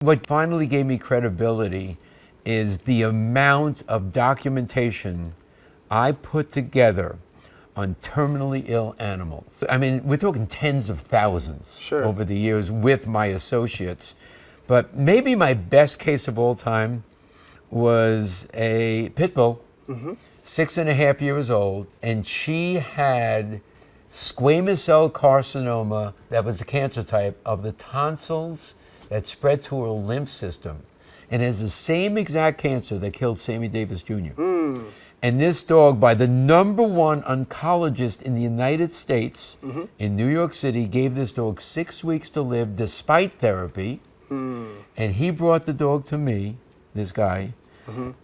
What finally gave me credibility is the amount of documentation I put together on terminally ill animals. I mean, we're talking tens of thousands over the years with my associates. But maybe my best case of all time was a pit bull, 6.5 years old, and she had squamous cell carcinoma that was a cancer type of the tonsils that spread to her lymph system. And has the same exact cancer that killed Sammy Davis Jr. And this dog, by the #1 oncologist in the United States, in New York City, gave this dog 6 weeks to live despite therapy. And he brought the dog to me, this guy,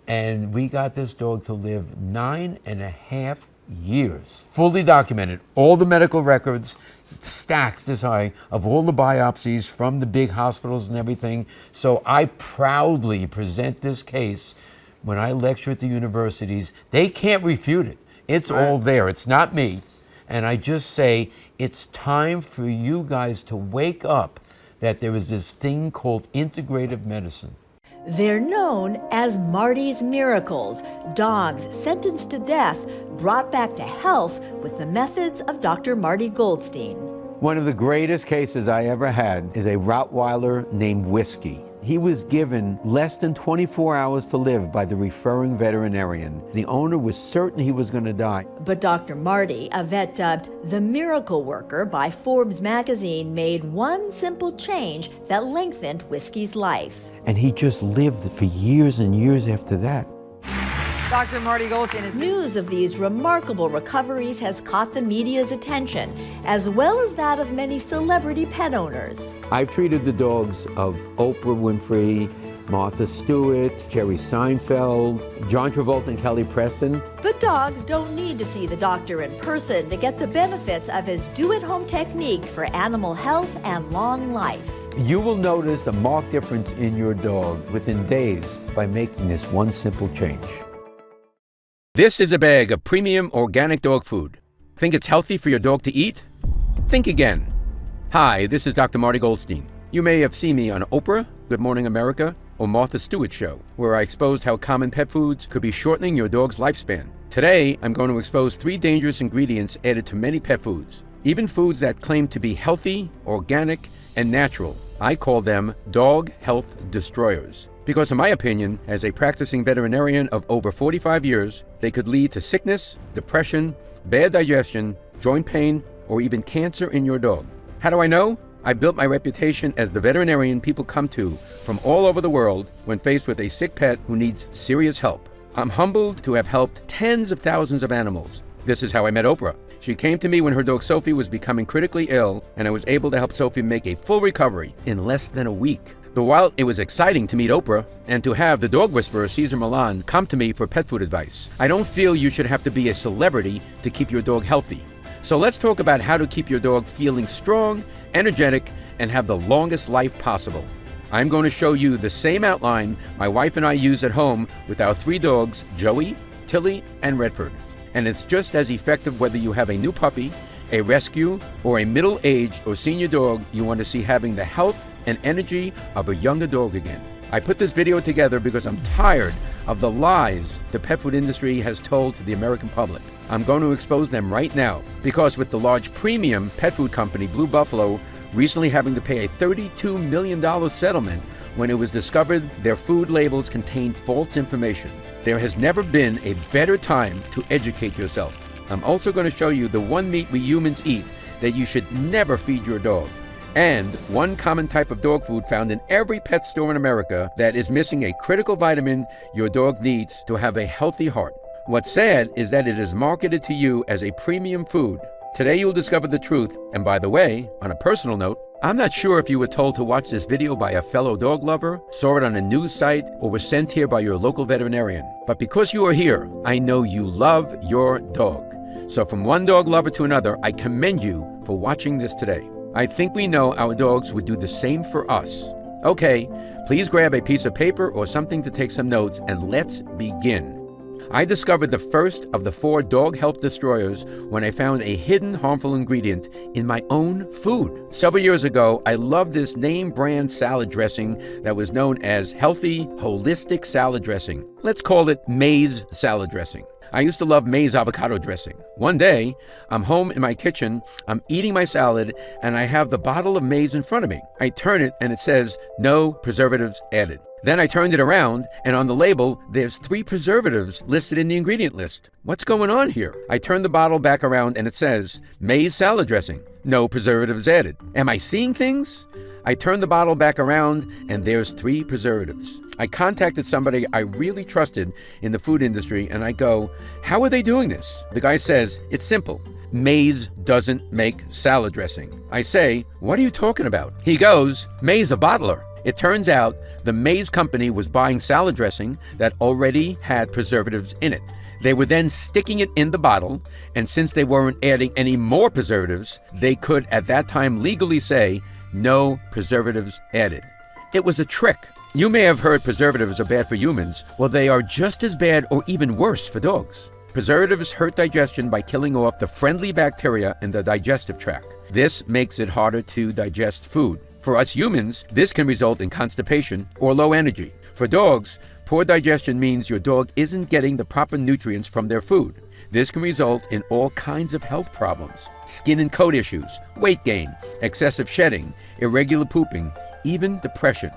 and we got this dog to live 9.5 years. Fully documented, all the medical records, stacks this high of all the biopsies from the big hospitals and everything. So I proudly present this case when I lecture at the universities. They can't refute it. It's all there. It's not me. And I just say, it's time for you guys to wake up that there is this thing called integrative medicine. They're known as Marty's Miracles, dogs sentenced to death, brought back to health with the methods of Dr. Marty Goldstein. One of the greatest cases I ever had is a Rottweiler named Whiskey. He was given less than 24 hours to live by the referring veterinarian. The owner was certain he was going to die. But Dr. Marty, a vet dubbed the Miracle Worker by Forbes magazine, made one simple change that lengthened Whiskey's life. And he just lived for years and years after that. Dr. Marty Goldstein is... News of these remarkable recoveries has caught the media's attention, as well as that of many celebrity pet owners. I've treated the dogs of Oprah Winfrey, Martha Stewart, Jerry Seinfeld, John Travolta and Kelly Preston. But dogs don't need to see the doctor in person to get the benefits of his do-at-home technique for animal health and long life. You will notice a marked difference in your dog within days by making this one simple change. This is a bag of premium organic dog food. Think it's healthy for your dog to eat? Think again. Hi, this is Dr. Marty Goldstein. You may have seen me on Oprah, Good Morning America, or Martha Stewart Show, where I exposed how common pet foods could be shortening your dog's lifespan. Today, I'm going to expose 3 dangerous ingredients added to many pet foods, even foods that claim to be healthy, organic, and natural. I call them dog health destroyers. Because in my opinion, as a practicing veterinarian of over 45 years, they could lead to sickness, depression, bad digestion, joint pain, or even cancer in your dog. How do I know? I built my reputation as the veterinarian people come to from all over the world when faced with a sick pet who needs serious help. I'm humbled to have helped tens of thousands of animals. This is how I met Oprah. She came to me when her dog Sophie was becoming critically ill, and I was able to help Sophie make a full recovery in less than a week. Though while it was exciting to meet Oprah and to have the dog whisperer Cesar Millan come to me for pet food advice, I don't feel you should have to be a celebrity to keep your dog healthy. So let's talk about how to keep your dog feeling strong, energetic, and have the longest life possible. I'm going to show you the same outline my wife and I use at home with our 3 dogs, Joey, Tilly, and Redford. And it's just as effective whether you have a new puppy, a rescue, or a middle-aged or senior dog you want to see having the health and energy of a younger dog again. I put this video together because I'm tired of the lies the pet food industry has told to the American public. I'm going to expose them right now, because with the large premium pet food company Blue Buffalo recently having to pay a $32 million settlement when it was discovered their food labels contained false information, there has never been a better time to educate yourself. I'm also going to show you the one meat we humans eat that you should never feed your dog, and one common type of dog food found in every pet store in America that is missing a critical vitamin your dog needs to have a healthy heart. What's sad is that it is marketed to you as a premium food. Today you'll discover the truth, and by the way, on a personal note, I'm not sure if you were told to watch this video by a fellow dog lover, saw it on a news site, or was sent here by your local veterinarian. But because you are here, I know you love your dog. So from one dog lover to another, I commend you for watching this today. I think we know our dogs would do the same for us. Okay, please grab a piece of paper or something to take some notes, and let's begin. I discovered the first of the 4 dog health destroyers when I found a hidden harmful ingredient in my own food. Several years ago, I loved this name brand salad dressing that was known as Healthy Holistic Salad Dressing. Let's call it Maize Salad Dressing. I used to love maize avocado dressing. One day, I'm home in my kitchen, I'm eating my salad, and I have the bottle of maize in front of me. I turn it and it says, no preservatives added. Then I turned it around, and on the label, there's 3 preservatives listed in the ingredient list. What's going on here? I turn the bottle back around and it says, maize salad dressing, no preservatives added. Am I seeing things? I turn the bottle back around and there's 3 preservatives. I contacted somebody I really trusted in the food industry and I go, how are they doing this? The guy says, it's simple. Maize doesn't make salad dressing. I say, what are you talking about? He goes, maize a bottler. It turns out the maize company was buying salad dressing that already had preservatives in it. They were then sticking it in the bottle, and since they weren't adding any more preservatives, they could at that time legally say, no preservatives added. It was a trick. You may have heard preservatives are bad for humans. Well, they are just as bad or even worse for dogs. Preservatives hurt digestion by killing off the friendly bacteria in the digestive tract. This makes it harder to digest food. For us humans, this can result in constipation or low energy. For dogs, poor digestion means your dog isn't getting the proper nutrients from their food. This can result in all kinds of health problems: skin and coat issues, weight gain, excessive shedding, irregular pooping, even depression.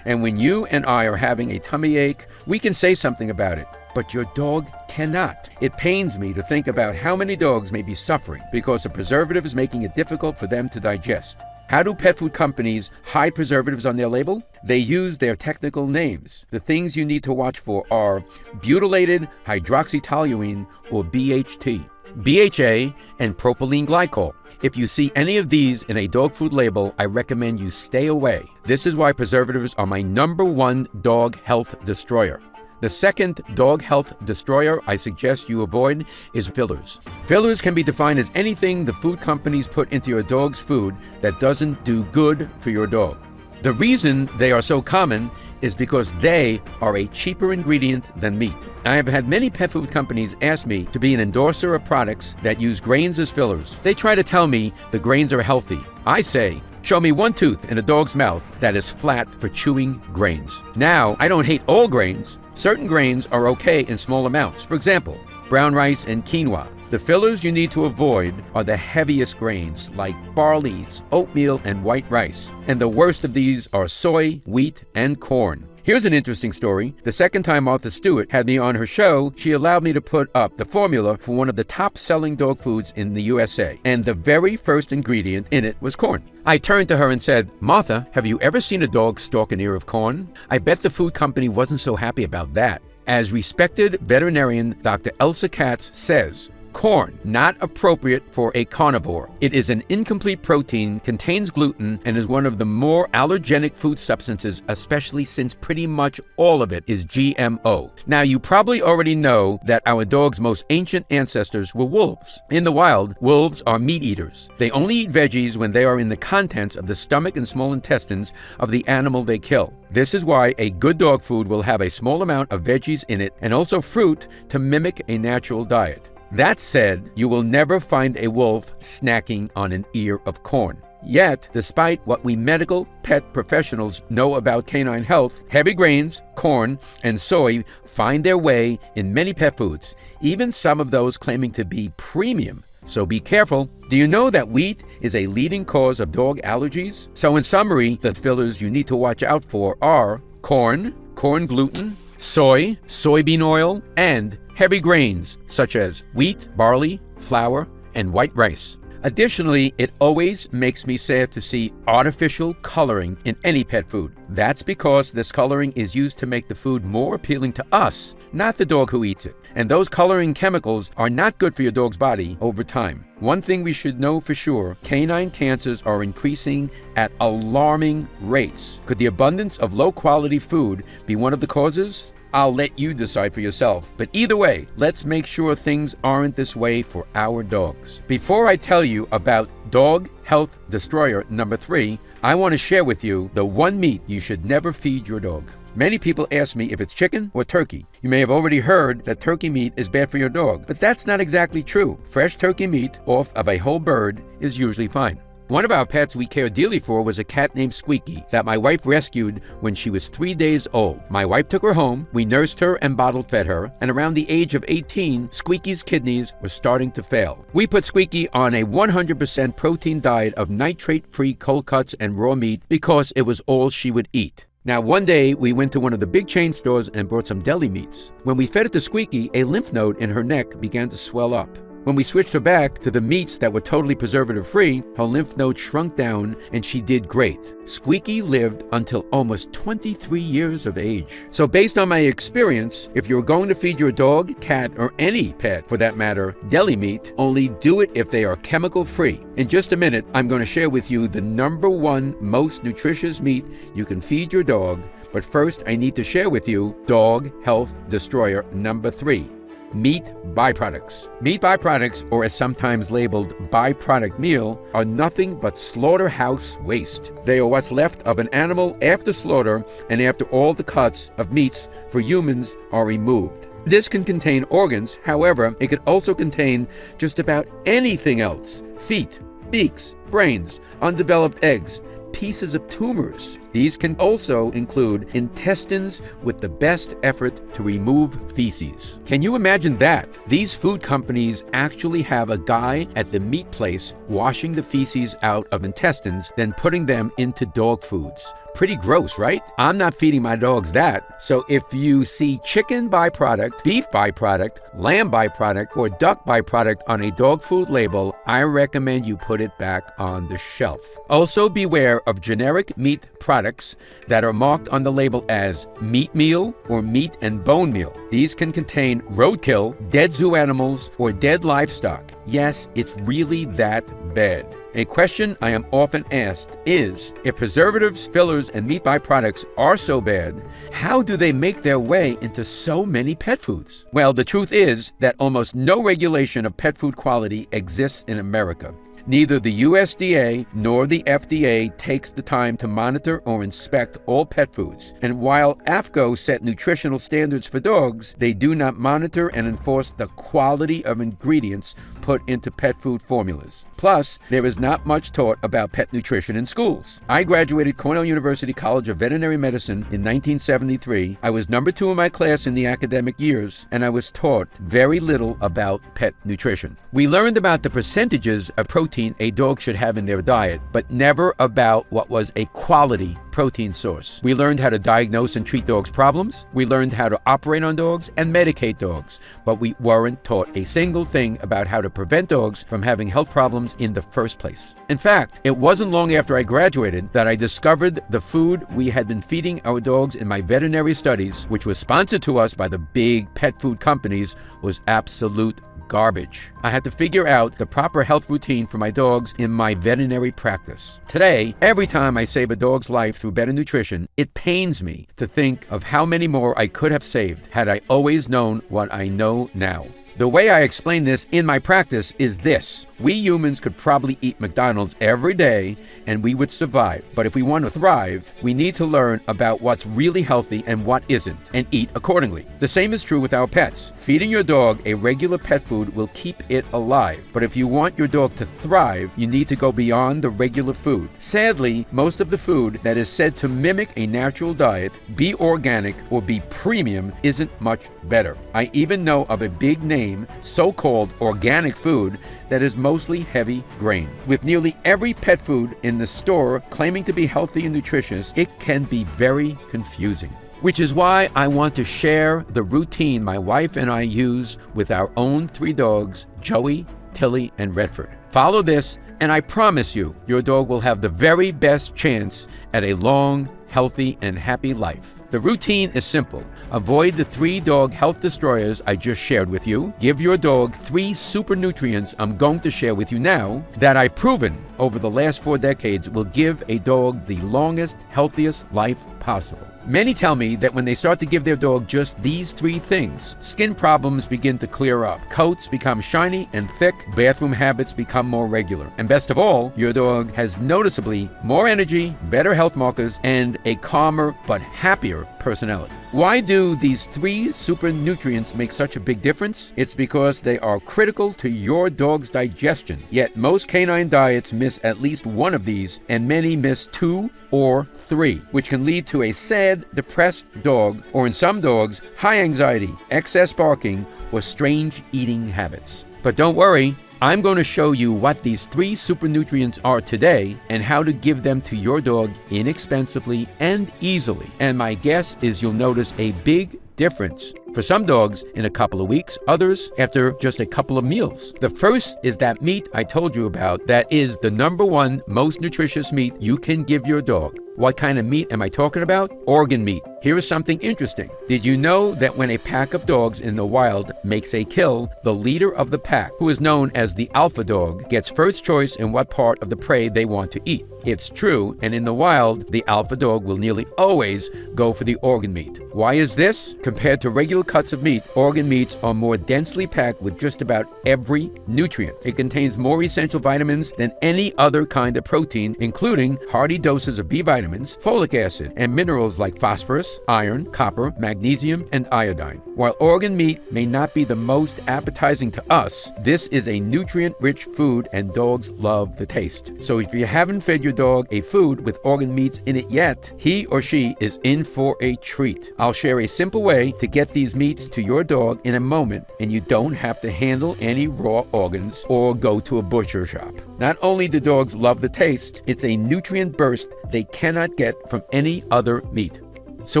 And when you and I are having a tummy ache, we can say something about it, but your dog cannot. It pains me to think about how many dogs may be suffering because a preservative is making it difficult for them to digest. How do pet food companies hide preservatives on their label? They use their technical names. The things you need to watch for are butylated hydroxytoluene, or BHT, BHA, and propylene glycol. If you see any of these in a dog food label, I recommend you stay away. This is why preservatives are my #1 dog health destroyer. The second dog health destroyer I suggest you avoid is fillers. Fillers can be defined as anything the food companies put into your dog's food that doesn't do good for your dog. The reason they are so common is because they are a cheaper ingredient than meat. I have had many pet food companies ask me to be an endorser of products that use grains as fillers. They try to tell me the grains are healthy. I say, show me one tooth in a dog's mouth that is flat for chewing grains. Now, I don't hate all grains. Certain grains are okay in small amounts. For example, brown rice and quinoa. The fillers you need to avoid are the heaviest grains like barleys, oatmeal, and white rice. And the worst of these are soy, wheat, and corn. Here's an interesting story. The second time Martha Stewart had me on her show, she allowed me to put up the formula for one of the top-selling dog foods in the USA. And the very first ingredient in it was corn. I turned to her and said, Martha, have you ever seen a dog stalk an ear of corn? I bet the food company wasn't so happy about that. As respected veterinarian Dr. Elsa Katz says, corn, not appropriate for a carnivore. It is an incomplete protein, contains gluten, and is one of the more allergenic food substances, especially since pretty much all of it is GMO. Now, you probably already know that our dog's most ancient ancestors were wolves. In the wild, wolves are meat eaters. They only eat veggies when they are in the contents of the stomach and small intestines of the animal they kill. This is why a good dog food will have a small amount of veggies in it and also fruit to mimic a natural diet. That said, you will never find a wolf snacking on an ear of corn. Yet, despite what we medical pet professionals know about canine health, heavy grains, corn, and soy find their way in many pet foods, even some of those claiming to be premium. So be careful. Do you know that wheat is a leading cause of dog allergies? So in summary, the fillers you need to watch out for are corn, corn gluten, soy, soybean oil, and heavy grains such as wheat, barley, flour, and white rice. Additionally, it always makes me sad to see artificial coloring in any pet food. That's because this coloring is used to make the food more appealing to us, not the dog who eats it. And those coloring chemicals are not good for your dog's body over time. One thing we should know for sure, canine cancers are increasing at alarming rates. Could the abundance of low-quality food be one of the causes? I'll let you decide for yourself. But either way, let's make sure things aren't this way for our dogs. Before I tell you about Dog Health Destroyer number 3, I want to share with you the one meat you should never feed your dog. Many people ask me if it's chicken or turkey. You may have already heard that turkey meat is bad for your dog, but that's not exactly true. Fresh turkey meat off of a whole bird is usually fine. One of our pets we cared dearly for was a cat named Squeaky that my wife rescued when she was 3 days old. My wife took her home, we nursed her and bottle fed her, and around the age of 18, Squeaky's kidneys were starting to fail. We put Squeaky on a 100% protein diet of nitrate-free cold cuts and raw meat because it was all she would eat. Now, one day, we went to one of the big chain stores and bought some deli meats. When we fed it to Squeaky, a lymph node in her neck began to swell up. When we switched her back to the meats that were totally preservative-free, her lymph node shrunk down and she did great. Squeaky lived until almost 23 years of age. So based on my experience, if you're going to feed your dog, cat, or any pet for that matter, deli meat, only do it if they are chemical-free. In just a minute, I'm going to share with you the #1 most nutritious meat you can feed your dog. But first, I need to share with you Dog Health Destroyer #3. Meat byproducts. Meat byproducts, or as sometimes labeled byproduct meal, are nothing but slaughterhouse waste. They are what's left of an animal after slaughter and after all the cuts of meats for humans are removed. This can contain organs, however, it could also contain just about anything else. Feet, beaks, brains, undeveloped eggs, pieces of tumors. These can also include intestines with the best effort to remove feces. Can you imagine that? These food companies actually have a guy at the meat place washing the feces out of intestines, then putting them into dog foods. Pretty gross, right? I'm not feeding my dogs that. So if you see chicken byproduct, beef byproduct, lamb byproduct, or duck byproduct on a dog food label, I recommend you put it back on the shelf. Also beware of generic meat products that are marked on the label as meat meal or meat and bone meal. These can contain roadkill, dead zoo animals, or dead livestock. Yes, it's really that bad. A question I am often asked is, if preservatives, fillers, and meat byproducts are so bad, how do they make their way into so many pet foods? Well, the truth is that almost no regulation of pet food quality exists in America. Neither the USDA nor the FDA takes the time to monitor or inspect all pet foods. And while AAFCO set nutritional standards for dogs, they do not monitor and enforce the quality of ingredients put into pet food formulas. Plus, there is not much taught about pet nutrition in schools. I graduated Cornell University College of Veterinary Medicine in 1973. I was #2 in my class in the academic years, and I was taught very little about pet nutrition. We learned about the percentages of protein a dog should have in their diet, but never about what was a quality protein source. We learned how to diagnose and treat dogs' problems. We learned how to operate on dogs and medicate dogs, but we weren't taught a single thing about how to prevent dogs from having health problems in the first place. In fact, it wasn't long after I graduated that I discovered the food we had been feeding our dogs in my veterinary studies, which was sponsored to us by the big pet food companies, was absolute garbage. I had to figure out the proper health routine for my dogs in my veterinary practice. Today, every time I save a dog's life through better nutrition, it pains me to think of how many more I could have saved had I always known what I know now. The way I explain this in my practice is this. We humans could probably eat McDonald's every day and we would survive. But if we want to thrive, we need to learn about what's really healthy and what isn't, and eat accordingly. The same is true with our pets. Feeding your dog a regular pet food will keep it alive. But if you want your dog to thrive, you need to go beyond the regular food. Sadly, most of the food that is said to mimic a natural diet, be organic, or be premium isn't much better. I even know of a big name, so-called organic food, that is mostly heavy grain. With nearly every pet food in the store claiming to be healthy and nutritious, it can be very confusing. Which is why I want to share the routine my wife and I use with our own 3 dogs, Joey, Tilly, and Redford. Follow this, and I promise you, your dog will have the very best chance at a long, healthy, and happy life. The routine is simple. Avoid the 3 dog health destroyers I just shared with you. Give your dog 3 super nutrients I'm going to share with you now that I've proven over the last 4 decades will give a dog the longest, healthiest life possible. Many tell me that when they start to give their dog just these 3 things, skin problems begin to clear up, coats become shiny and thick, bathroom habits become more regular, and best of all, your dog has noticeably more energy, better health markers, and a calmer but happier personality. Why do these 3 super nutrients make such a big difference? It's because they are critical to your dog's digestion. Yet most canine diets miss at least one of these, and many miss 2 or 3, which can lead to a sad, depressed dog, or in some dogs, high anxiety, excess barking, or strange eating habits. But don't worry, I'm going to show you what these 3 super nutrients are today and how to give them to your dog inexpensively and easily. And my guess is you'll notice a big difference. For some dogs, in a couple of weeks, others after just a couple of meals. The first is that meat I told you about that is the #1 most nutritious meat you can give your dog. What kind of meat am I talking about? Organ meat. Here is something interesting. Did you know that when a pack of dogs in the wild makes a kill, the leader of the pack, who is known as the alpha dog, gets first choice in what part of the prey they want to eat? It's true, and in the wild, the alpha dog will nearly always go for the organ meat. Why is this? Compared to regular cuts of meat, organ meats are more densely packed with just about every nutrient. It contains more essential vitamins than any other kind of protein, including hearty doses of B vitamins, folic acid, and minerals like phosphorus, iron, copper, magnesium, and iodine. While organ meat may not be the most appetizing to us, this is a nutrient-rich food and dogs love the taste. So if you haven't fed your dog a food with organ meats in it yet, he or she is in for a treat. I'll share a simple way to get these meats to your dog in a moment, and you don't have to handle any raw organs or go to a butcher shop. Not only do dogs love the taste, it's a nutrient burst they cannot get from any other meat. So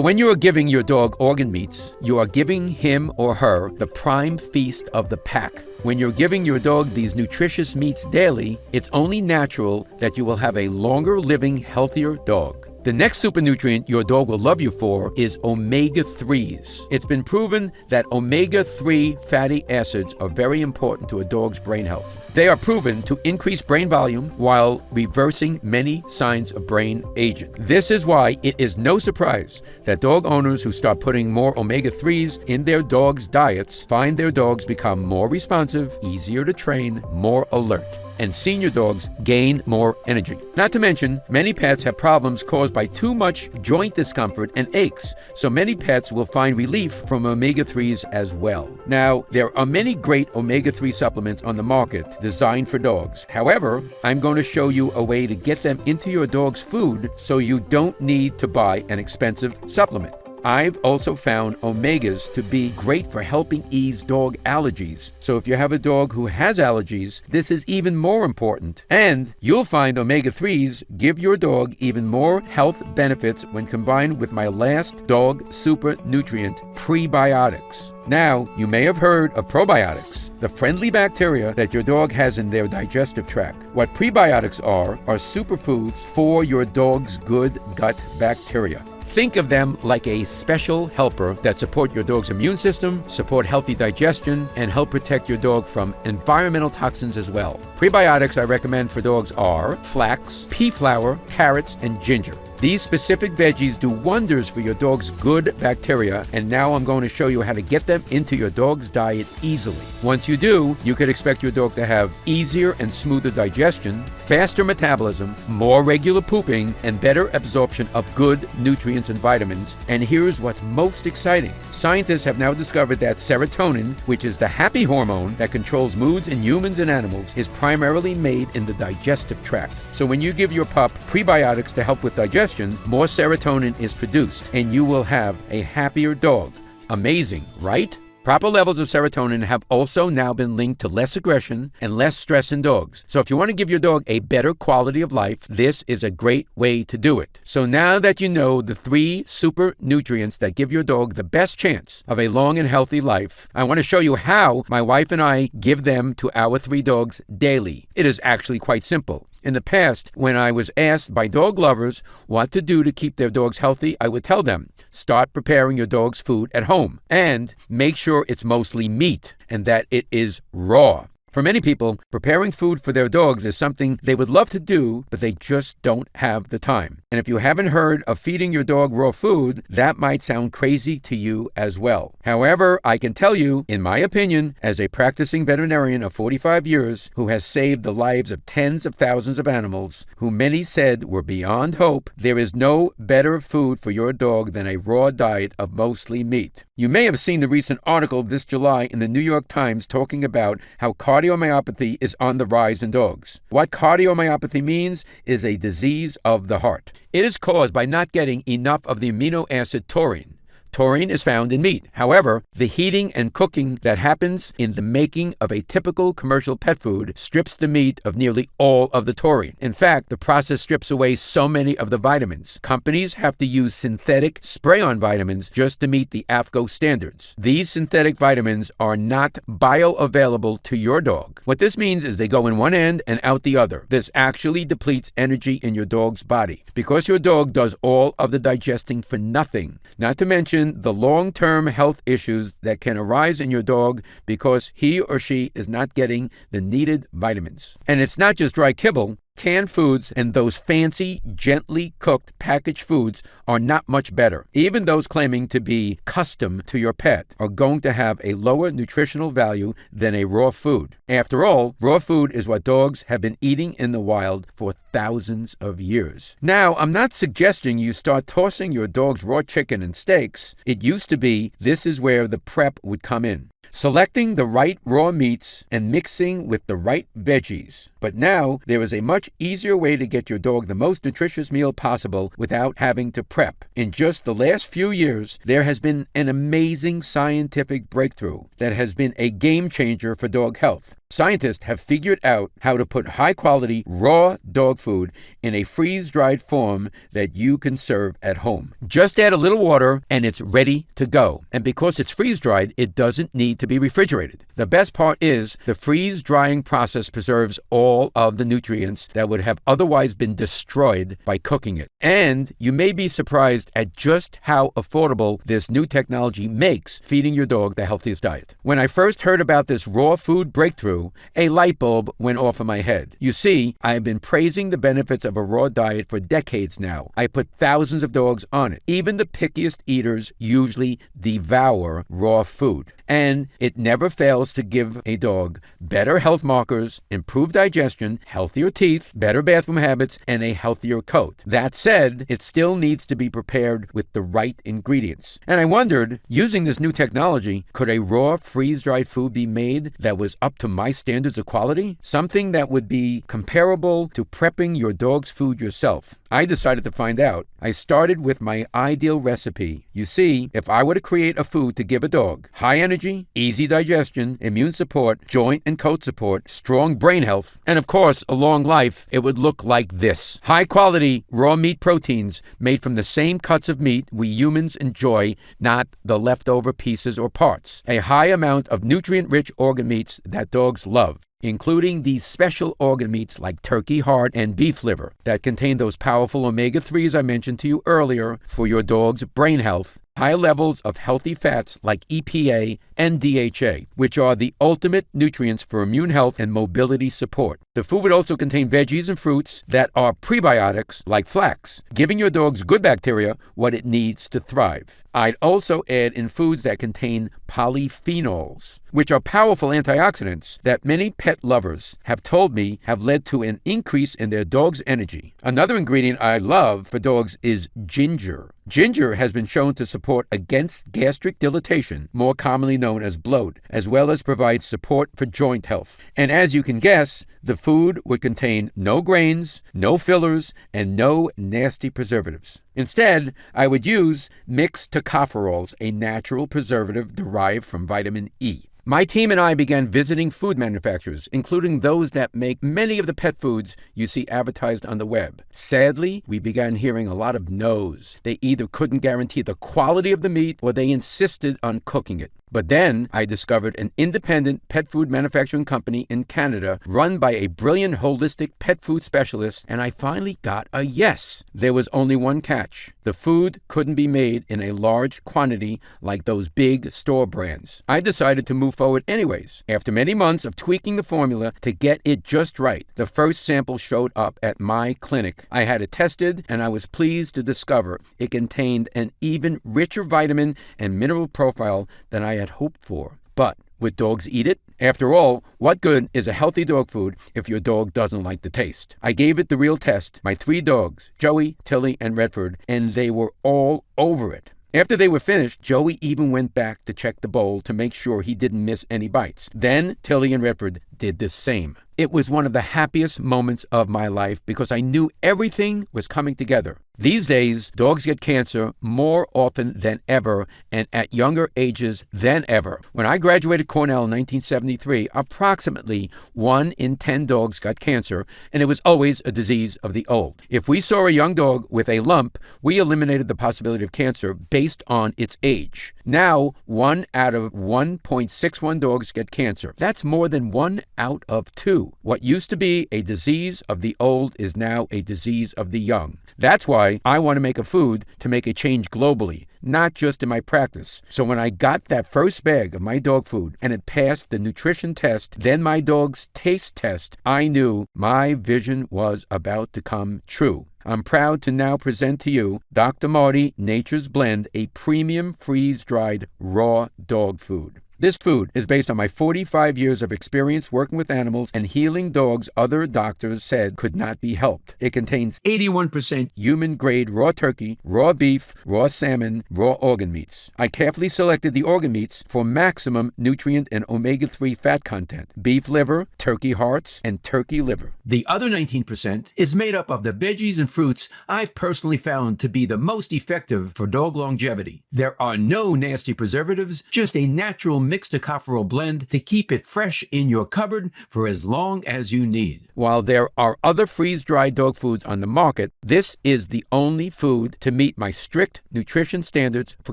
when you are giving your dog organ meats, you are giving him or her the prime feast of the pack. When you're giving your dog these nutritious meats daily, it's only natural that you will have a longer living, healthier dog. The next super nutrient your dog will love you for is omega-3s. It's been proven that omega-3 fatty acids are very important to a dog's brain health. They are proven to increase brain volume while reversing many signs of brain aging. This is why it is no surprise that dog owners who start putting more omega-3s in their dogs' diets find their dogs become more responsive, easier to train, more alert, and senior dogs gain more energy. Not to mention, many pets have problems caused by too much joint discomfort and aches, so many pets will find relief from omega-3s as well. Now, there are many great omega-3 supplements on the market designed for dogs. However, I'm going to show you a way to get them into your dog's food so you don't need to buy an expensive supplement. I've also found omegas to be great for helping ease dog allergies. So if you have a dog who has allergies, this is even more important. And you'll find omega-3s give your dog even more health benefits when combined with my last dog super nutrient, prebiotics. Now, you may have heard of probiotics, the friendly bacteria that your dog has in their digestive tract. What prebiotics are superfoods for your dog's good gut bacteria. Think of them like a special helper that support your dog's immune system, support healthy digestion, and help protect your dog from environmental toxins as well. Prebiotics I recommend for dogs are flax, pea flour, carrots, and ginger. These specific veggies do wonders for your dog's good bacteria, and now I'm going to show you how to get them into your dog's diet easily. Once you do, you could expect your dog to have easier and smoother digestion, faster metabolism, more regular pooping, and better absorption of good nutrients and vitamins. And here's what's most exciting. Scientists have now discovered that serotonin, which is the happy hormone that controls moods in humans and animals, is primarily made in the digestive tract. So when you give your pup prebiotics to help with digestion, more serotonin is produced, and you will have a happier dog. Amazing, right? Proper levels of serotonin have also now been linked to less aggression and less stress in dogs. So if you want to give your dog a better quality of life, this is a great way to do it. So now that you know the 3 super nutrients that give your dog the best chance of a long and healthy life, I want to show you how my wife and I give them to our 3 dogs daily. It is actually quite simple. In the past, when I was asked by dog lovers what to do to keep their dogs healthy, I would tell them, start preparing your dog's food at home and make sure it's mostly meat and that it is raw. For many people, preparing food for their dogs is something they would love to do, but they just don't have the time. And if you haven't heard of feeding your dog raw food, that might sound crazy to you as well. However, I can tell you, in my opinion, as a practicing veterinarian of 45 years who has saved the lives of tens of thousands of animals who many said were beyond hope, there is no better food for your dog than a raw diet of mostly meat. You may have seen the recent article this July in the New York Times talking about how cardiomyopathy is on the rise in dogs. What cardiomyopathy means is a disease of the heart. It is caused by not getting enough of the amino acid taurine. Taurine is found in meat. However, the heating and cooking that happens in the making of a typical commercial pet food strips the meat of nearly all of the taurine. In fact, the process strips away so many of the vitamins. Companies have to use synthetic spray-on vitamins just to meet the AAFCO standards. These synthetic vitamins are not bioavailable to your dog. What this means is they go in one end and out the other. This actually depletes energy in your dog's body. Because your dog does all of the digesting for nothing, not to mention the long-term health issues that can arise in your dog because he or she is not getting the needed vitamins. And it's not just dry kibble. Canned foods and those fancy, gently cooked packaged foods are not much better. Even those claiming to be custom to your pet are going to have a lower nutritional value than a raw food. After all, raw food is what dogs have been eating in the wild for thousands of years. Now, I'm not suggesting you start tossing your dog's raw chicken and steaks. It used to be this is where the prep would come in. Selecting the right raw meats and mixing with the right veggies. But now, there is a much easier way to get your dog the most nutritious meal possible without having to prep. In just the last few years, there has been an amazing scientific breakthrough that has been a game changer for dog health. Scientists have figured out how to put high-quality, raw dog food in a freeze-dried form that you can serve at home. Just add a little water and it's ready to go. And because it's freeze-dried, it doesn't need to be refrigerated. The best part is the freeze-drying process preserves all of the nutrients that would have otherwise been destroyed by cooking it. And you may be surprised at just how affordable this new technology makes feeding your dog the healthiest diet. When I first heard about this raw food breakthrough, a light bulb went off in my head. You see, I have been praising the benefits of a raw diet for decades now. I put thousands of dogs on it. Even the pickiest eaters usually devour raw food. And it never fails to give a dog better health markers, improved digestion, healthier teeth, better bathroom habits, and a healthier coat. That said, it still needs to be prepared with the right ingredients. And I wondered, using this new technology, could a raw freeze-dried food be made that was up to my standards of quality? Something that would be comparable to prepping your dog's food yourself. I decided to find out. I started with my ideal recipe. You see, if I were to create a food to give a dog high energy, easy digestion, immune support, joint and coat support, strong brain health, and of course, a long life, it would look like this. High quality raw meat proteins made from the same cuts of meat we humans enjoy, not the leftover pieces or parts. A high amount of nutrient-rich organ meats that dogs love, including these special organ meats like turkey heart and beef liver that contain those powerful omega-3s I mentioned to you earlier for your dog's brain health. High levels of healthy fats like EPA and DHA, which are the ultimate nutrients for immune health and mobility support. The food would also contain veggies and fruits that are prebiotics like flax, giving your dog's good bacteria what it needs to thrive. I'd also add in foods that contain polyphenols, which are powerful antioxidants that many pet lovers have told me have led to an increase in their dog's energy. Another ingredient I love for dogs is ginger. Ginger has been shown to support against gastric dilatation, more commonly known as bloat, as well as provide support for joint health. And as you can guess, the food would contain no grains, no fillers, and no nasty preservatives. Instead, I would use mixed tocopherols, a natural preservative derived from vitamin E. My team and I began visiting food manufacturers, including those that make many of the pet foods you see advertised on the web. Sadly, we began hearing a lot of no's. They either couldn't guarantee the quality of the meat or they insisted on cooking it. But then I discovered an independent pet food manufacturing company in Canada run by a brilliant holistic pet food specialist, and I finally got a yes. There was only one catch. The food couldn't be made in a large quantity like those big store brands. I decided to move forward anyways. After many months of tweaking the formula to get it just right, the first sample showed up at my clinic. I had it tested, and I was pleased to discover it contained an even richer vitamin and mineral profile than I had hoped for. But would dogs eat it? After all, what good is a healthy dog food if your dog doesn't like the taste? I gave it the real test, my 3 dogs, Joey, Tilly, and Redford, and they were all over it. After they were finished, Joey even went back to check the bowl to make sure he didn't miss any bites. Then Tilly and Redford did the same. It was one of the happiest moments of my life because I knew everything was coming together. These days, dogs get cancer more often than ever and at younger ages than ever. When I graduated Cornell in 1973, approximately 1 in 10 dogs got cancer, and it was always a disease of the old. If we saw a young dog with a lump, we eliminated the possibility of cancer based on its age. Now, 1 out of 1.61 dogs get cancer. That's more than 1 out of 2. What used to be a disease of the old is now a disease of the young. That's why I want to make a food to make a change globally, not just in my practice. So when I got that first bag of my dog food and it passed the nutrition test, then my dog's taste test, I knew my vision was about to come true. I'm proud to now present to you Dr. Marty Nature's Blend, a premium freeze-dried raw dog food. This food is based on my 45 years of experience working with animals and healing dogs other doctors said could not be helped. It contains 81% human-grade raw turkey, raw beef, raw salmon, raw organ meats. I carefully selected the organ meats for maximum nutrient and omega-3 fat content: beef liver, turkey hearts, and turkey liver. The other 19% is made up of the veggies and fruits I've personally found to be the most effective for dog longevity. There are no nasty preservatives, just a natural mixed tocopherol blend to keep it fresh in your cupboard for as long as you need. While there are other freeze-dried dog foods on the market, this is the only food to meet my strict nutrition standards for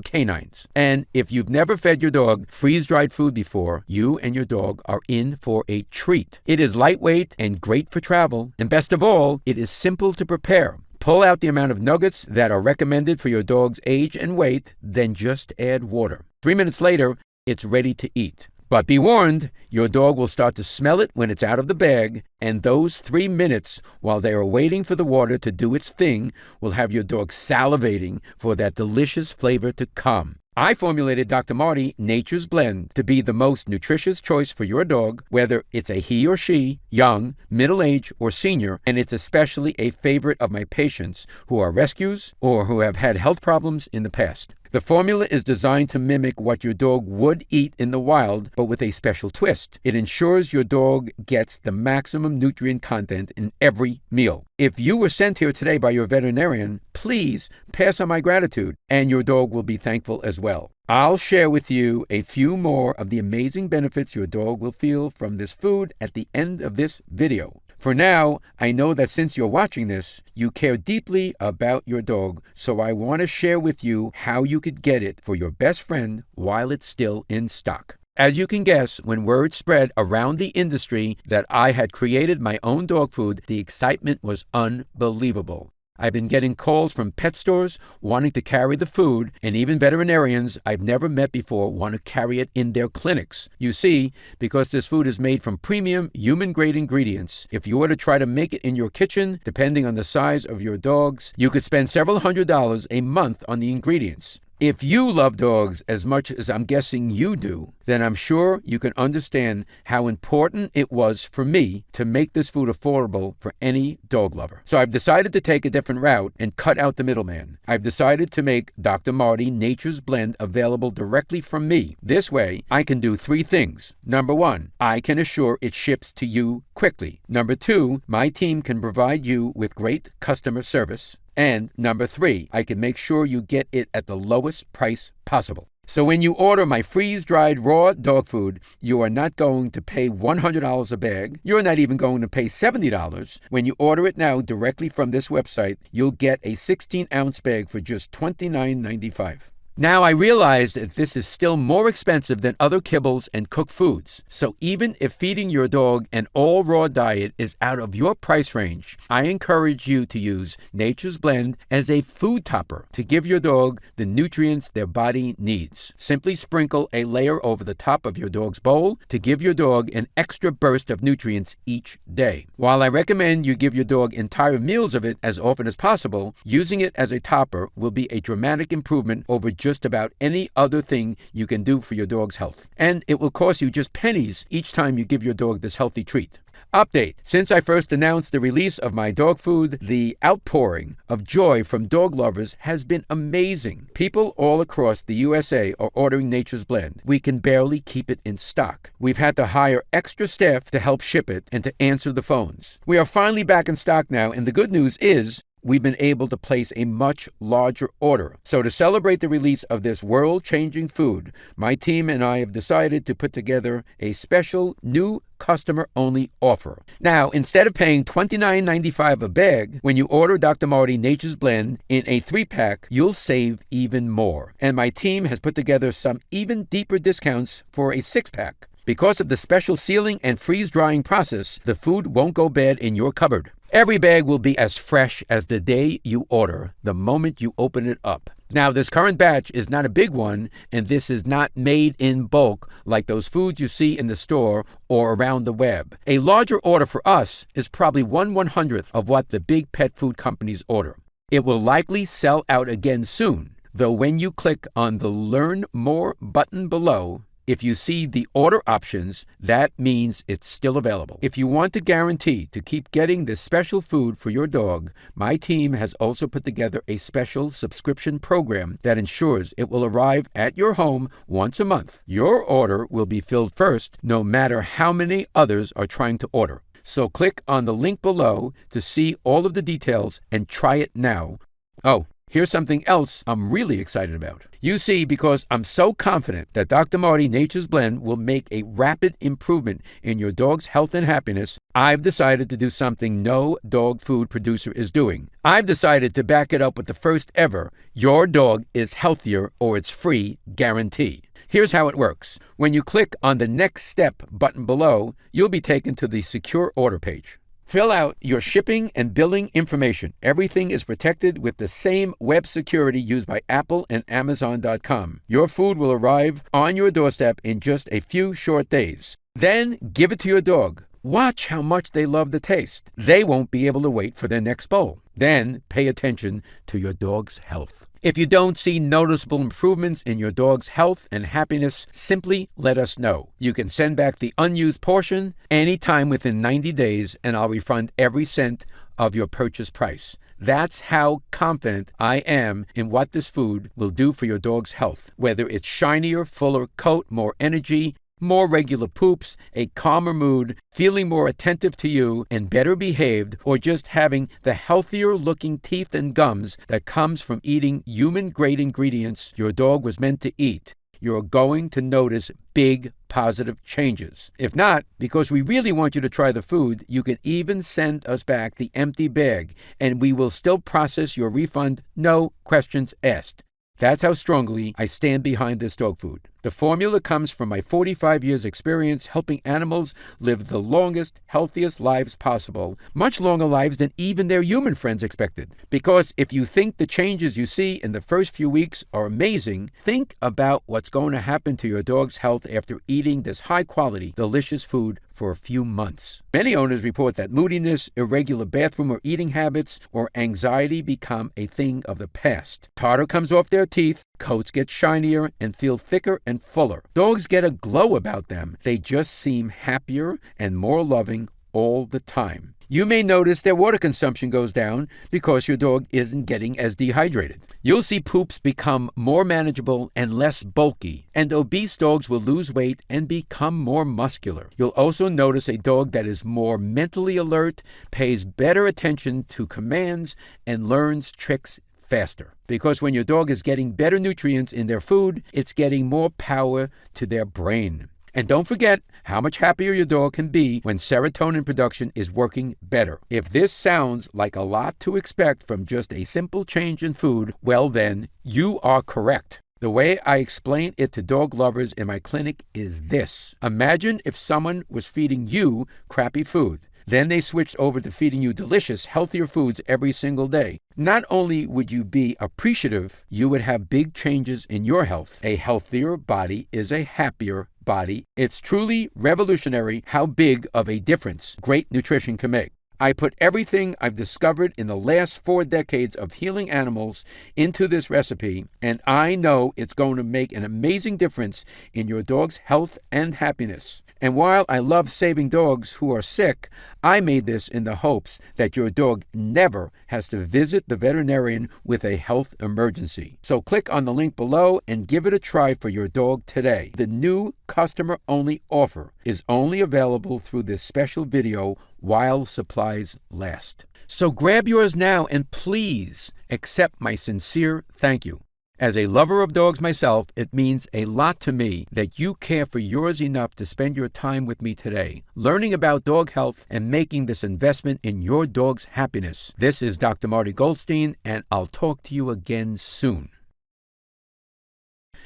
canines. And if you've never fed your dog freeze-dried food before, you and your dog are in for a treat. It is lightweight and great for travel, and best of all, it is simple to prepare. Pull out the amount of nuggets that are recommended for your dog's age and weight, then just add water. 3 minutes later, it's ready to eat. But be warned, your dog will start to smell it when it's out of the bag, and those 3 minutes while they are waiting for the water to do its thing will have your dog salivating for that delicious flavor to come. I formulated Dr. Marty Nature's Blend to be the most nutritious choice for your dog, whether it's a he or she, young, middle-aged, or senior, and it's especially a favorite of my patients who are rescues or who have had health problems in the past. The formula is designed to mimic what your dog would eat in the wild, but with a special twist. It ensures your dog gets the maximum nutrient content in every meal. If you were sent here today by your veterinarian, please pass on my gratitude, and your dog will be thankful as well. I'll share with you a few more of the amazing benefits your dog will feel from this food at the end of this video. For now, I know that since you're watching this, you care deeply about your dog, so I want to share with you how you could get it for your best friend while it's still in stock. As you can guess, when word spread around the industry that I had created my own dog food, the excitement was unbelievable. I've been getting calls from pet stores wanting to carry the food, and even veterinarians I've never met before want to carry it in their clinics. You see, because this food is made from premium human-grade ingredients, if you were to try to make it in your kitchen, depending on the size of your dogs, you could spend several $100s a month on the ingredients. If you love dogs as much as I'm guessing you do, then I'm sure you can understand how important it was for me to make this food affordable for any dog lover. So I've decided to take a different route and cut out the middleman. I've decided to make Dr. Marty Nature's Blend available directly from me. This way, I can do 3 things. Number 1, I can assure it ships to you quickly. Number 2, my team can provide you with great customer service. And number 3, I can make sure you get it at the lowest price possible. So when you order my freeze-dried raw dog food, you are not going to pay $100 a bag. You're not even going to pay $70. When you order it now directly from this website, you'll get a 16-ounce bag for just $29.95. Now I realize that this is still more expensive than other kibbles and cooked foods. So even if feeding your dog an all-raw diet is out of your price range, I encourage you to use Nature's Blend as a food topper to give your dog the nutrients their body needs. Simply sprinkle a layer over the top of your dog's bowl to give your dog an extra burst of nutrients each day. While I recommend you give your dog entire meals of it as often as possible, using it as a topper will be a dramatic improvement over just about any other thing you can do for your dog's health. And it will cost you just pennies each time you give your dog this healthy treat. Update. Since I first announced the release of my dog food, the outpouring of joy from dog lovers has been amazing. People all across the USA are ordering Nature's Blend. We can barely keep it in stock. We've had to hire extra staff to help ship it and to answer the phones. We are finally back in stock now, and the good news is we've been able to place a much larger order. So to celebrate the release of this world-changing food, my team and I have decided to put together a special new customer-only offer. Now, instead of paying $29.95 a bag, when you order Dr. Marty Nature's Blend in a 3-pack, you'll save even more. And my team has put together some even deeper discounts for a 6-pack. Because of the special sealing and freeze-drying process, the food won't go bad in your cupboard. Every bag will be as fresh as the day you order, the moment you open it up. Now, this current batch is not a big one, and this is not made in bulk like those foods you see in the store or around the web. A larger order for us is probably 1/100th of what the big pet food companies order. It will likely sell out again soon, though when you click on the Learn More button below, if you see the order options, that means it's still available. If you want to guarantee to keep getting this special food for your dog, my team has also put together a special subscription program that ensures it will arrive at your home once a month. Your order will be filled first, no matter how many others are trying to order. So click on the link below to see all of the details and try it now. Oh, here's something else I'm really excited about. You see, because I'm so confident that Dr. Marty Nature's Blend will make a rapid improvement in your dog's health and happiness, I've decided to do something no dog food producer is doing. I've decided to back it up with the first ever "Your dog is healthier or it's free" guarantee. Here's how it works. When you click on the Next Step button below, you'll be taken to the Secure Order page. Fill out your shipping and billing information. Everything is protected with the same web security used by Apple and Amazon.com. Your food will arrive on your doorstep in just a few short days. Then give it to your dog. Watch how much they love the taste. They won't be able to wait for their next bowl. Then pay attention to your dog's health. If you don't see noticeable improvements in your dog's health and happiness, simply let us know. You can send back the unused portion anytime within 90 days, and I'll refund every cent of your purchase price. That's how confident I am in what this food will do for your dog's health. Whether it's shinier, fuller coat, more energy, more regular poops, a calmer mood, feeling more attentive to you and better behaved, or just having the healthier looking teeth and gums that comes from eating human-grade ingredients your dog was meant to eat, you're going to notice big positive changes. If not, because we really want you to try the food, you can even send us back the empty bag, and we will still process your refund, no questions asked. That's how strongly I stand behind this dog food. The formula comes from my 45 years experience helping animals live the longest, healthiest lives possible, much longer lives than even their human friends expected. Because if you think the changes you see in the first few weeks are amazing, think about what's going to happen to your dog's health after eating this high-quality, delicious food for a few months. Many owners report that moodiness, irregular bathroom or eating habits, or anxiety become a thing of the past. Tartar comes off their teeth, coats get shinier and feel thicker and fuller. Dogs get a glow about them. They just seem happier and more loving all the time. You may notice their water consumption goes down because your dog isn't getting as dehydrated. You'll see poops become more manageable and less bulky, and obese dogs will lose weight and become more muscular. You'll also notice a dog that is more mentally alert, pays better attention to commands, and learns tricks faster. Because when your dog is getting better nutrients in their food, it's getting more power to their brain. And don't forget how much happier your dog can be when serotonin production is working better. If this sounds like a lot to expect from just a simple change in food, well then, you are correct. The way I explain it to dog lovers in my clinic is this. Imagine if someone was feeding you crappy food. Then they switched over to feeding you delicious, healthier foods every single day. Not only would you be appreciative, you would have big changes in your health. A healthier body is a happier body. It's truly revolutionary how big of a difference great nutrition can make. I put everything I've discovered in the last 4 decades of healing animals into this recipe, and I know it's going to make an amazing difference in your dog's health and happiness. And while I love saving dogs who are sick, I made this in the hopes that your dog never has to visit the veterinarian with a health emergency. So click on the link below and give it a try for your dog today. The new customer-only offer is only available through this special video while supplies last. So grab yours now and please accept my sincere thank you. As a lover of dogs myself, it means a lot to me that you care for yours enough to spend your time with me today, learning about dog health and making this investment in your dog's happiness. This is Dr. Marty Goldstein, and I'll talk to you again soon.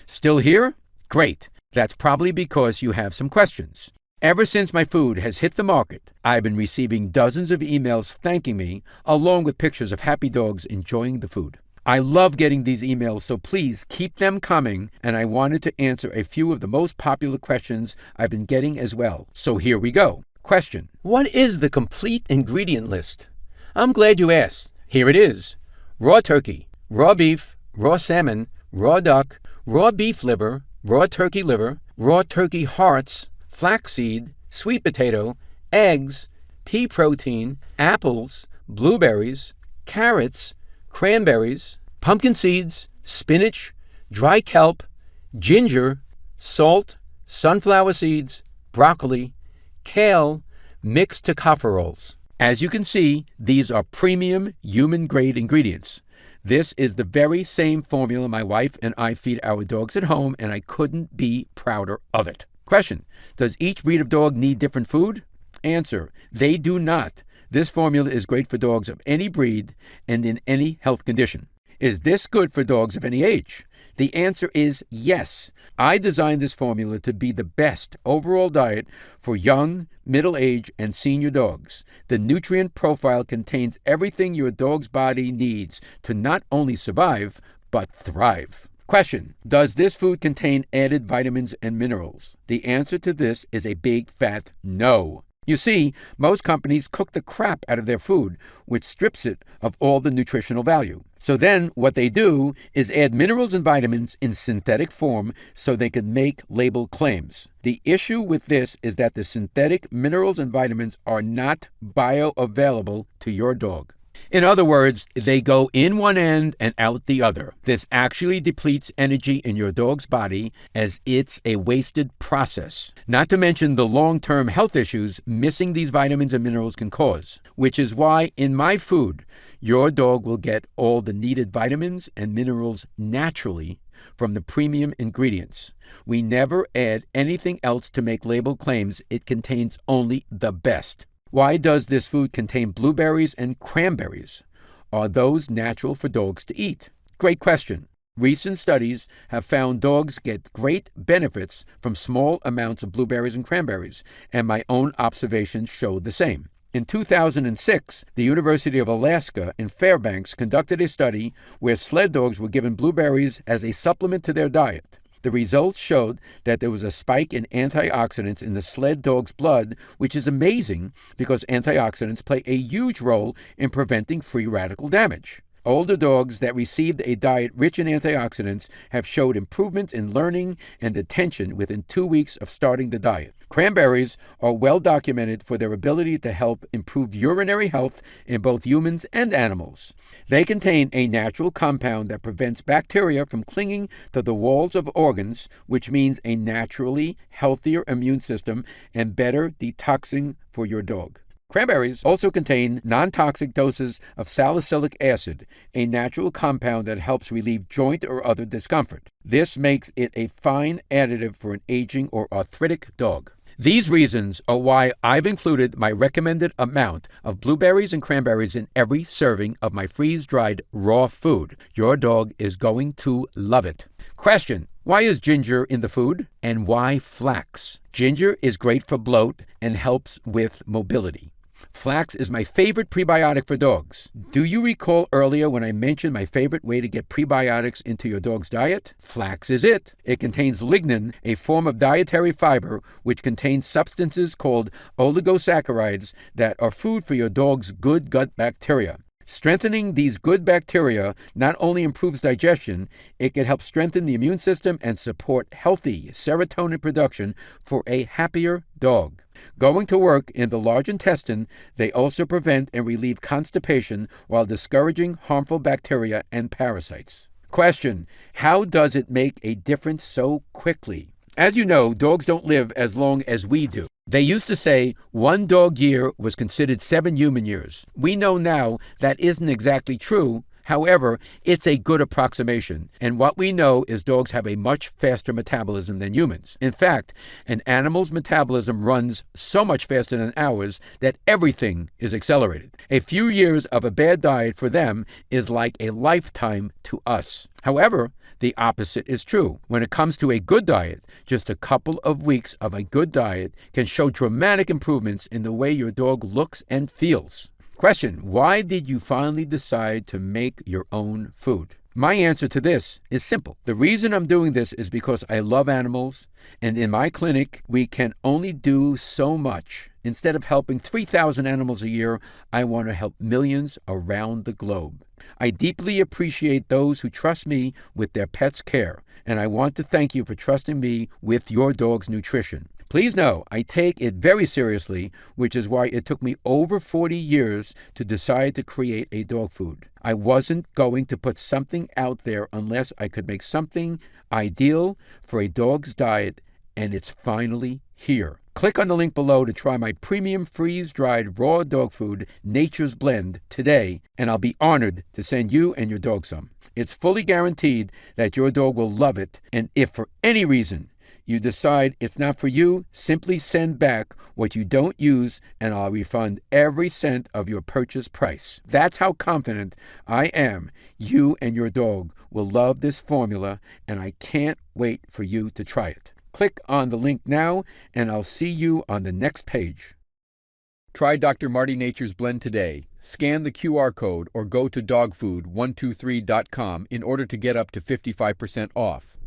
Still here? Great. That's probably because you have some questions. Ever since my food has hit the market, I've been receiving dozens of emails thanking me, along with pictures of happy dogs enjoying the food. I love getting these emails, so please keep them coming, and I wanted to answer a few of the most popular questions I've been getting as well. So here we go. Question: what is the complete ingredient list? I'm glad you asked. Here it is. Raw turkey, raw beef, raw salmon, raw duck, raw beef liver, raw turkey hearts, flaxseed, sweet potato, eggs, pea protein, apples, blueberries, carrots, cranberries, pumpkin seeds, spinach, dry kelp, ginger, salt, sunflower seeds, broccoli, kale, mixed tocopherols. As you can see, these are premium human-grade ingredients. This is the very same formula my wife and I feed our dogs at home, and I couldn't be prouder of it. Question: does each breed of dog need different food? Answer: they do not. This formula is great for dogs of any breed and in any health condition. Is this good for dogs of any age? The answer is yes. I designed this formula to be the best overall diet for young, middle-aged, and senior dogs. The nutrient profile contains everything your dog's body needs to not only survive, but thrive. Question: does this food contain added vitamins and minerals? The answer to this is a big fat no. You see, most companies cook the crap out of their food, which strips it of all the nutritional value. So then what they do is add minerals and vitamins in synthetic form so they can make label claims. The issue with this is that the synthetic minerals and vitamins are not bioavailable to your dog. In other words, they go in one end and out the other. This actually depletes energy in your dog's body, as it's a wasted process. Not to mention the long-term health issues missing these vitamins and minerals can cause, which is why in my food, your dog will get all the needed vitamins and minerals naturally from the premium ingredients. We never add anything else to make label claims. It contains only the best. Why does this food contain blueberries and cranberries? Are those natural for dogs to eat? Great question. Recent studies have found dogs get great benefits from small amounts of blueberries and cranberries, and my own observations showed the same. In 2006, the University of Alaska in Fairbanks conducted a study where sled dogs were given blueberries as a supplement to their diet. The results showed that there was a spike in antioxidants in the sled dog's blood, which is amazing because antioxidants play a huge role in preventing free radical damage. Older dogs that received a diet rich in antioxidants have showed improvements in learning and attention within 2 weeks of starting the diet. Cranberries are well documented for their ability to help improve urinary health in both humans and animals. They contain a natural compound that prevents bacteria from clinging to the walls of organs, which means a naturally healthier immune system and better detoxing for your dog. Cranberries also contain non-toxic doses of salicylic acid, a natural compound that helps relieve joint or other discomfort. This makes it a fine additive for an aging or arthritic dog. These reasons are why I've included my recommended amount of blueberries and cranberries in every serving of my freeze-dried raw food. Your dog is going to love it. Question: why is ginger in the food? And why flax? Ginger is great for bloat and helps with mobility. Flax is my favorite prebiotic for dogs. Do you recall earlier when I mentioned my favorite way to get prebiotics into your dog's diet? Flax is it. It contains lignin, a form of dietary fiber which contains substances called oligosaccharides that are food for your dog's good gut bacteria. Strengthening these good bacteria not only improves digestion, it can help strengthen the immune system and support healthy serotonin production for a happier dog. Going to work in the large intestine, they also prevent and relieve constipation while discouraging harmful bacteria and parasites. Question: how does it make a difference so quickly? As you know, dogs don't live as long as we do. They used to say 1 dog year was considered 7 human years. We know now that isn't exactly true. However, it's a good approximation. And what we know is dogs have a much faster metabolism than humans. In fact, an animal's metabolism runs so much faster than ours that everything is accelerated. A few years of a bad diet for them is like a lifetime to us. However, the opposite is true. When it comes to a good diet, just a couple of weeks of a good diet can show dramatic improvements in the way your dog looks and feels. Question: why did you finally decide to make your own food? My answer to this is simple. The reason I'm doing this is because I love animals, and in my clinic, we can only do so much. Instead of helping 3,000 animals a year, I want to help millions around the globe. I deeply appreciate those who trust me with their pet's care, and I want to thank you for trusting me with your dog's nutrition. Please know I take it very seriously, which is why it took me over 40 years to decide to create a dog food. I wasn't going to put something out there unless I could make something ideal for a dog's diet, and it's finally here. Click on the link below to try my premium freeze-dried raw dog food, Nature's Blend, today, and I'll be honored to send you and your dog some. It's fully guaranteed that your dog will love it, and if for any reason you decide it's not for you, simply send back what you don't use and I'll refund every cent of your purchase price. That's how confident I am you and your dog will love this formula, and I can't wait for you to try it. Click on the link now and I'll see you on the next page. Try Dr. Marty Nature's Blend today. Scan the QR code or go to dogfood123.com in order to get up to 55% off.